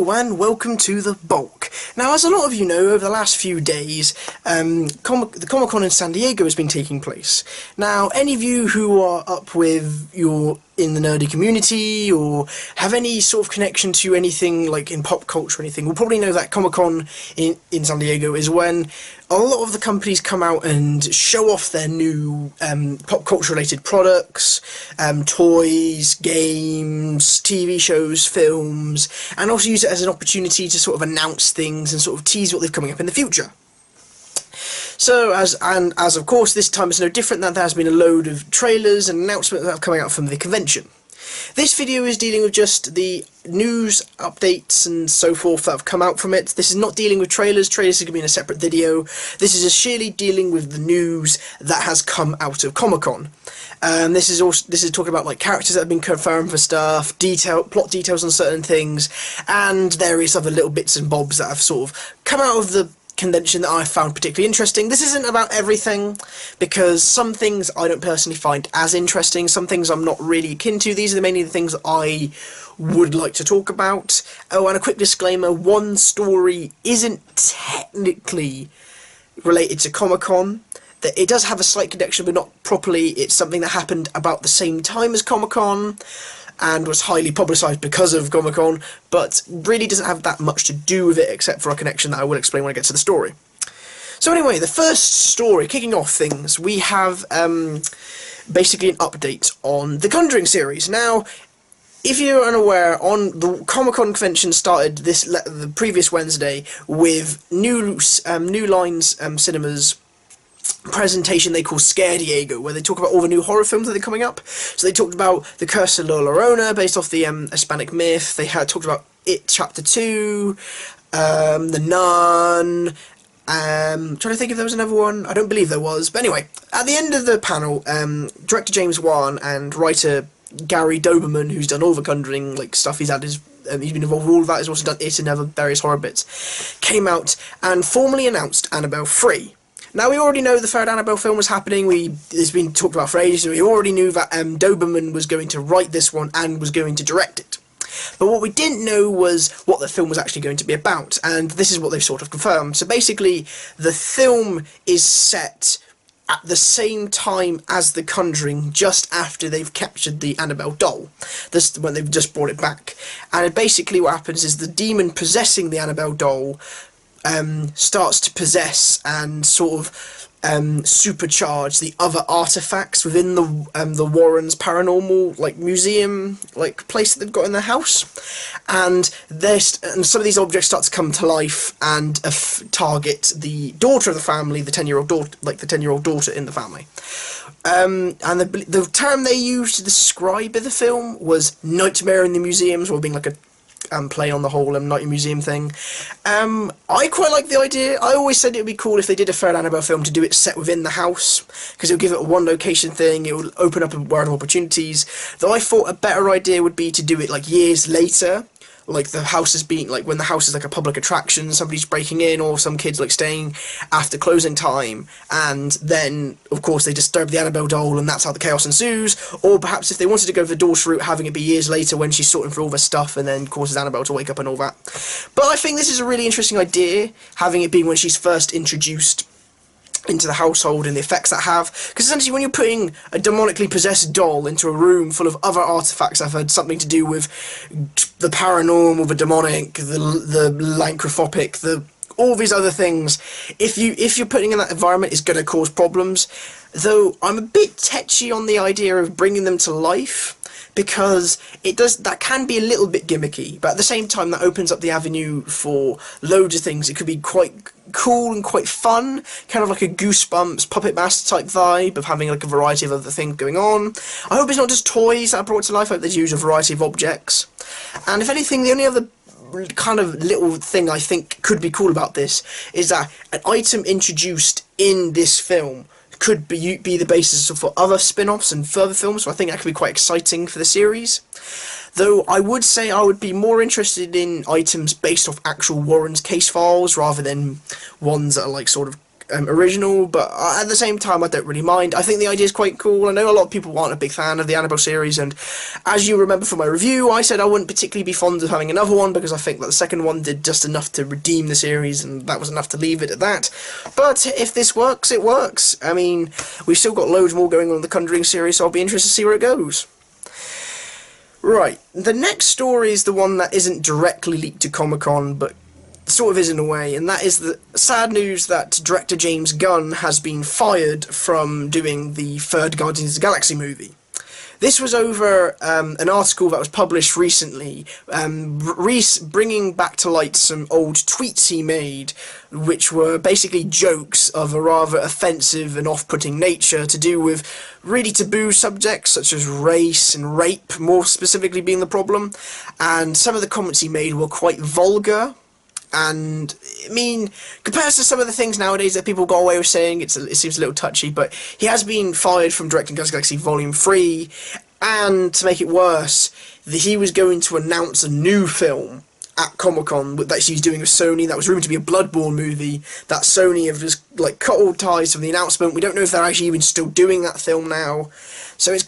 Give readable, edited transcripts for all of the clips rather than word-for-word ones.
Hello and welcome to The Bulk. Now, as a lot of you know, over the last few days, the Comic-con in Sandiego has been taking place. Now, any of you who are up with in the nerdy community or have any sort of connection to anything like in pop culture or anything will probably know that Comic-con in Sandiego is when a lot of the companies come out and show off their new pop culture related products, toys, games, TV shows, films, and also use it as an opportunity to sort of announce things and sort of tease what they're coming up in the future. So, as of course this time is no different, that there has been a load of trailers and announcements that have come out from the convention. This video is dealing with just the news, updates and so forth that have come out from it. This is not dealing with trailers. Trailers are going to be in a separate video. This is just sheerly dealing with the news that has come out of Comic-Con. This is talking about like characters that have been confirmed for stuff, plot details on certain things, and various other little bits and bobs that have sort of come out of the convention that I found particularly interesting. This isn't about everything, because some things I don't personally find as interesting, some things I'm not really akin to. These are mainly the things I would like to talk about. Oh, and a quick disclaimer, one story isn't technically related to Comic-Con. That it does have a slight connection, but not properly. It's something that happened about the same time as Comic-Con and was highly publicised because of Comic-Con, but really doesn't have that much to do with it except for a connection that I will explain when I get to the story. So anyway, the first story, kicking off things, we have basically an update on the Conjuring series. Now, if you're unaware, the Comic-Con convention started the previous Wednesday with New Lines Cinemas presentation they call Scare Diego, where they talk about all the new horror films that are coming up. So they talked about The Curse of La Llorona, based off the Hispanic myth. They had talked about It Chapter 2, The Nun. Trying to think if there was another one. I don't believe there was. But anyway, at the end of the panel, director James Wan and writer Gary Doberman, who's done all the Conjuring stuff, he's been involved with all of that, he's also done It and other various horror bits, came out and formally announced Annabelle 3. Now, we already know the third Annabelle film was happening. It's been talked about for ages. We already knew that Doberman was going to write this one and was going to direct it. But what we didn't know was what the film was actually going to be about, and this is what they've sort of confirmed. So basically, the film is set at the same time as The Conjuring, just after they've captured the Annabelle doll. This when they've just brought it back. And basically what happens is the demon possessing the Annabelle doll starts to possess and sort of supercharge the other artifacts within the Warrens' paranormal museum place that they've got in their house, and some of these objects start to come to life and target the daughter of the family, the 10-year-old daughter, the 10-year-old daughter in the family. And the term they used to describe the film was Nightmare in the Museums, or being like a play on the whole Night Museum thing. I quite like the idea. I always said it would be cool if they did a third Annabelle film to do it set within the house, because it would give it a one location thing, it would open up a world of opportunities. Though I thought a better idea would be to do it years later, the house is being when the house is a public attraction, somebody's breaking in, or some kids staying after closing time, and then of course they disturb the Annabelle doll and that's how the chaos ensues. Or perhaps if they wanted to go for the daughter route, having it be years later when she's sorting through all the stuff and then causes Annabelle to wake up and all that. But I think this is a really interesting idea, having it be when she's first introduced into the household and the effects that have, because essentially when you're putting a demonically possessed doll into a room full of other artifacts that have had something to do with the paranormal, the demonic, the lycanthropic, all these other things, if you're putting in that environment, it's going to cause problems. Though I'm a bit tetchy on the idea of bringing them to life, because that can be a little bit gimmicky, but at the same time that opens up the avenue for loads of things. It could be quite cool and quite fun, kind of like a Goosebumps Puppet Master type vibe of having a variety of other things going on. I hope it's not just toys that are brought to life. I hope they use a variety of objects. And if anything, the only other kind of little thing I think could be cool about this is that an item introduced in this film could be the basis for other spin-offs and further films, so I think that could be quite exciting for the series. Though I would say I would be more interested in items based off actual Warren's case files rather than ones that are sort of original, but at the same time I don't really mind. I think the idea is quite cool. I know a lot of people aren't a big fan of the Annabelle series, and as you remember from my review, I said I wouldn't particularly be fond of having another one because I think that the second one did just enough to redeem the series, and that was enough to leave it at that. But if this works, it works. I mean, we've still got loads more going on in the Conjuring series, so I'll be interested to see where it goes. Right, the next story is the one that isn't directly leaked to Comic-Con, but sort of is in a way, and that is the sad news that director James Gunn has been fired from doing the third Guardians of the Galaxy movie. This was over an article that was published recently, bringing back to light some old tweets he made, which were basically jokes of a rather offensive and off-putting nature to do with really taboo subjects such as race and rape, more specifically being the problem, and some of the comments he made were quite vulgar. And, I mean, compared to some of the things nowadays that people go away with saying, it seems a little touchy, but he has been fired from directing Guardians of the Galaxy Volume 3, and, to make it worse, he was going to announce a new film at Comic-Con that he's doing with Sony, that was rumoured to be a Bloodborne movie, that Sony have just, like, cut all ties from the announcement. We don't know if they're actually even still doing that film now. So it's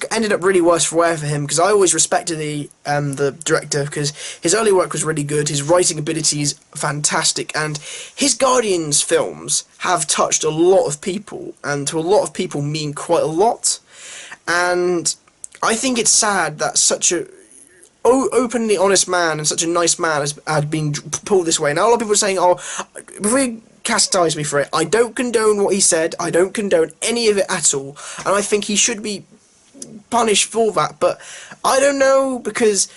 ended up really worse for wear for him, because I always respected the director, because his early work was really good, his writing ability is fantastic, and his Guardians films have touched a lot of people, and to a lot of people mean quite a lot. And I think it's sad that such a openly honest man and such a nice man had been pulled this way. Now a lot of people are saying, oh, before you chastise me for it, I don't condone what he said, I don't condone any of it at all, and I think he should be punished for that, but I don't know, because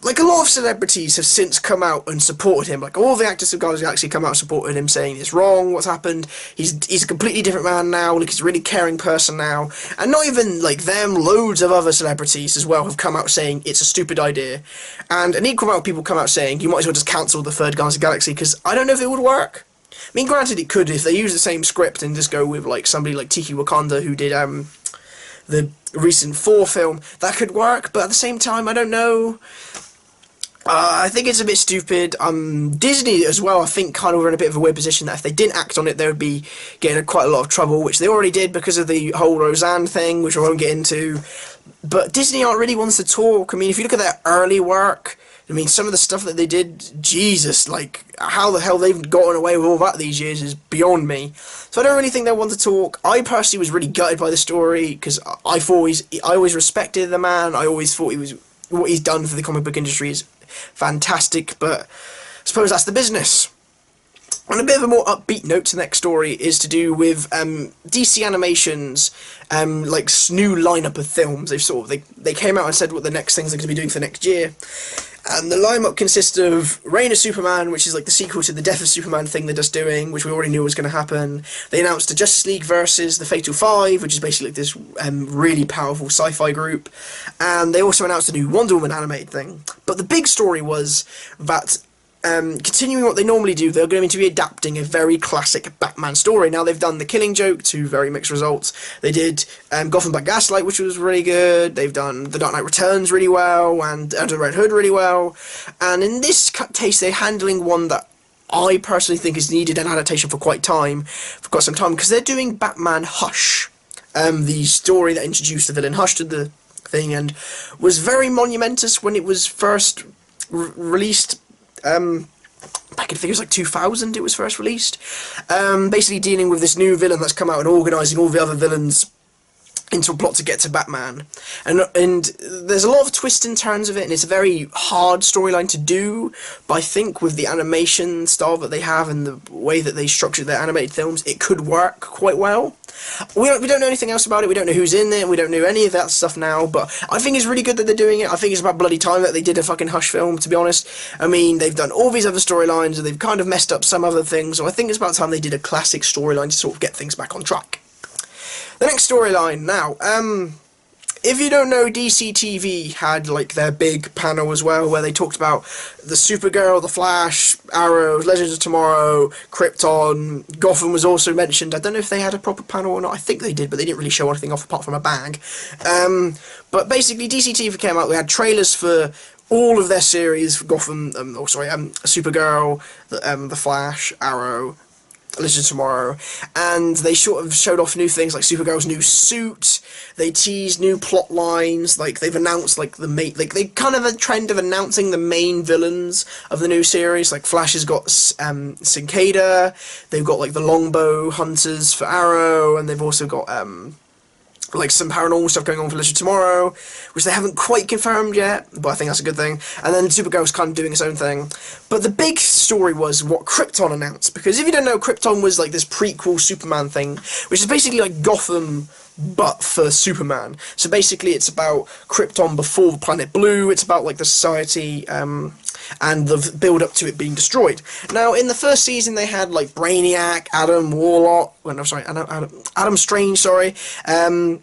like, a lot of celebrities have since come out and supported him. Like, all the actors of Guardians of the Galaxy come out and supported him, saying it's wrong, what's happened, he's a completely different man now, like, he's a really caring person now. And not even, like, them, loads of other celebrities as well have come out saying it's a stupid idea. And an equal amount of people come out saying you might as well just cancel the third Guardians of the Galaxy, because I don't know if it would work. I mean, granted, it could if they use the same script and just go with, like, somebody like Tiki Wakanda, who did the recent 4 film. That could work, but at the same time, I don't know. I think it's a bit stupid. Disney as well, I think, kind of were in a bit of a weird position that if they didn't act on it, they would be getting quite a lot of trouble, which they already did because of the whole Roseanne thing, which I won't get into. But Disney aren't really ones to talk. I mean, if you look at their early work, I mean, some of the stuff that they did, Jesus, like, how the hell they've gotten away with all that these years is beyond me. So I don't really think they want to talk. I personally was really gutted by the story, because I always respected the man. I always thought what he's done for the comic book industry is fantastic, but I suppose that's the business. On a bit of a more upbeat note, the next story is to do with DC Animation's like new lineup of films. They came out and said what the next things they're going to be doing for next year, and the lineup consists of Reign of Superman, which is like the sequel to the Death of Superman thing they're just doing, which we already knew was going to happen. They announced the Justice League versus the Fatal Five, which is basically like this really powerful sci-fi group, and they also announced a new Wonder Woman animated thing. But the big story was that continuing what they normally do, they're going to be adapting a very classic Batman story. Now, they've done The Killing Joke to very mixed results. They did Gotham by Gaslight, which was really good. They've done The Dark Knight Returns really well, and Under the Red Hood really well. And in this case, they're handling one that I personally think has needed an adaptation for quite some time, because they're doing Batman Hush, the story that introduced the villain Hush to the thing, and was very monumentous when it was first released. Back in figures like 2000 it was first released, basically dealing with this new villain that's come out and organising all the other villains into a plot to get to Batman, and there's a lot of twists and turns of it, and it's a very hard storyline to do, but I think with the animation style that they have and the way that they structure their animated films, it could work quite well. We don't know anything else about it, we don't know who's in it, we don't know any of that stuff now, but I think it's really good that they're doing it. I think it's about bloody time that they did a fucking Hush film, to be honest. I mean, they've done all these other storylines, and they've kind of messed up some other things, so I think it's about time they did a classic storyline to sort of get things back on track. The next storyline now, if you don't know, DC TV had like their big panel as well, where they talked about the Supergirl, the Flash, Arrow, Legends of Tomorrow, Krypton. Gotham was also mentioned. I don't know if they had a proper panel or not. I think they did, but they didn't really show anything off apart from a bag. But basically, DC TV came out. They had trailers for all of their series, Gotham, Supergirl, the Flash, Arrow, Legend of Tomorrow, and they sort of showed off new things like Supergirl's new suit. They teased new plot lines, like they've announced like they kind of a trend of announcing the main villains of the new series. Like Flash has got Cicada, they've got like the Longbow Hunters for Arrow, and they've also got like some paranormal stuff going on for Legend of Tomorrow, which they haven't quite confirmed yet, but I think that's a good thing. And then Supergirl's kind of doing its own thing. But the big story was what Krypton announced, because if you don't know, Krypton was like this prequel Superman thing, which is basically like Gotham, but for Superman. So basically it's about Krypton before the planet Blue, it's about like the society, and the build-up to it being destroyed. Now, in the first season, they had, like, Brainiac, Adam Warlock, Adam Strange, and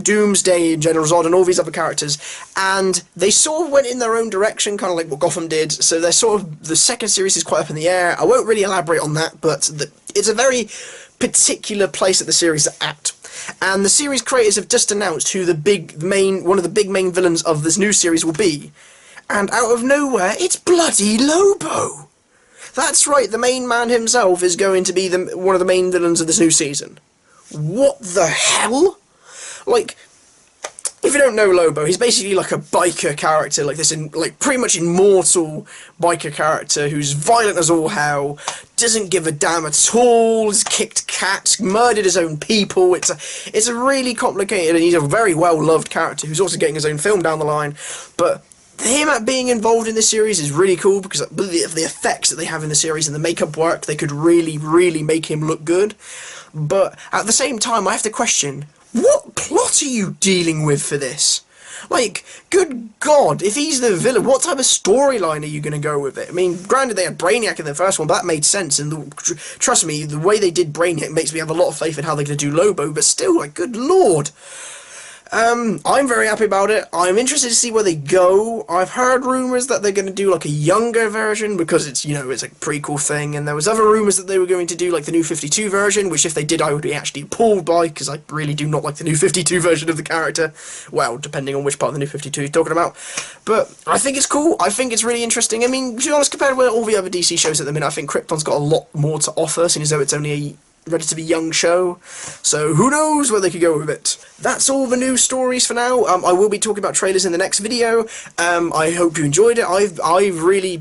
Doomsday and General Zod and all these other characters, and they sort of went in their own direction, kind of like what Gotham did, so they're sort of, the second series is quite up in the air. I won't really elaborate on that, but it's a very particular place that the series are at. And the series creators have just announced who one of the big main villains of this new series will be. And out of nowhere, it's bloody Lobo! That's right, the main man himself is going to be one of the main villains of this new season. What the hell? Like, if you don't know Lobo, he's basically like a biker character, like this, pretty much immortal biker character who's violent as all hell, doesn't give a damn at all, has kicked cats, murdered his own people. It's a really complicated, and he's a very well-loved character who's also getting his own film down the line, but him being involved in this series is really cool because of the effects that they have in the series and the makeup work, they could really, really make him look good. But at the same time, I have to question, what plot are you dealing with for this? Like, good God, if he's the villain, what type of storyline are you going to go with it? I mean, granted, they had Brainiac in the first one, but that made sense, and trust me, the way they did Brainiac makes me have a lot of faith in how they're going to do Lobo, but still, like, good Lord. I'm very happy about it. I'm interested to see where they go. I've heard rumours that they're going to do like a younger version because it's, you know, it's a prequel thing, and there was other rumours that they were going to do like the New 52 version, which if they did I would be actually appalled by, because I really do not like the New 52 version of the character. Well, depending on which part of the New 52 you're talking about. But I think it's cool. I think it's really interesting. I mean, to be honest, compared with all the other DC shows at the minute, I think Krypton's got a lot more to offer, seeing as though it's only a relatively young show, so who knows where they could go with it. That's all the news stories for now. I will be talking about trailers in the next video. I hope you enjoyed it. I've really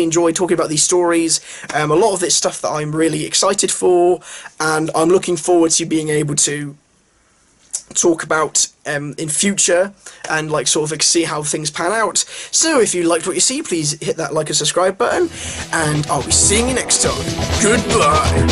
enjoyed talking about these stories. A lot of it's stuff that I'm really excited for, and I'm looking forward to being able to talk about in future and like sort of like see how things pan out. So if you liked what you see, please hit that like and subscribe button, and I'll be seeing you next time. Goodbye.